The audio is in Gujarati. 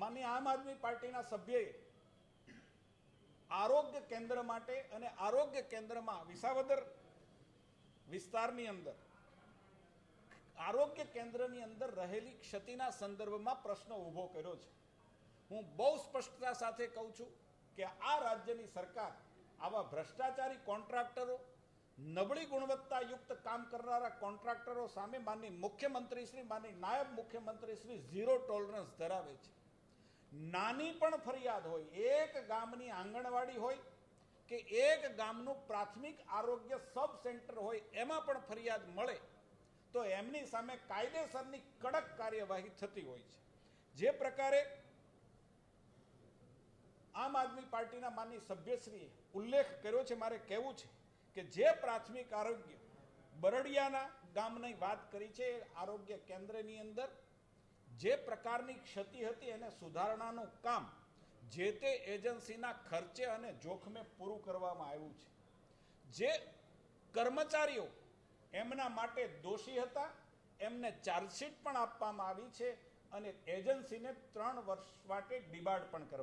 માનની આમ આદમી પાર્ટીના સભ્યએ આરોગ્ય કેન્દ્ર માટે અને આરોગ્ય કેન્દ્રમાં વિસાવદર વિસ્તારની અંદર આરોગ્ય કેન્દ્રની અંદર રહેલી ક્ષતિના સંદર્ભમાં પ્રશ્ન ઊભો કર્યો છે। હું બહુ સ્પષ્ટતા સાથે કહું છું કે આ રાજ્યની સરકાર આવા ભ્રષ્ટાચારી કોન્ટ્રાક્ટરો, નબળી ગુણવત્તાયુક્ત કામ કરનારા કોન્ટ્રાક્ટરો સામે માનની મુખ્યમંત્રી શ્રી, માનની નાયબ મુખ્યમંત્રી શ્રી ઝીરો ટોલરન્સ ધરાવે છે। નાની પણ ફરિયાદ હોય, એક ગામની આંગણવાડી હોય કે એક ગામનું પ્રાથમિક આરોગ્ય સબ સેન્ટર હોય, એમાં પણ ફરિયાદ મળે તો એમની સામે કાયદેસરની કડક કાર્યવાહી થતી હોય છે। જે પ્રકારે આમ આદમી પાર્ટીના માનની સભ્યશ્રીએ ઉલ્લેખ કર્યો છે, મારે કહેવું છે કે જે પ્રાથમિક આરોગ્ય બરડિયાના ગામની વાત કરી છે, આરોગ્ય કેન્દ્રની અંદર જે પ્રકારની ક્ષતિ હતી એને સુધારણાનું કામ જે તે એજન્સીના ખર્ચે અને જોખમે પૂરું કરવામાં આવ્યું છે। જે કર્મચારીઓ એમના માટે દોષી હતા એમને ચાર્જશીટ પણ આપવામાં આવી છે અને એજન્સીને 3 વર્ષ માટે ડિબાર્ડ પણ કરવામાં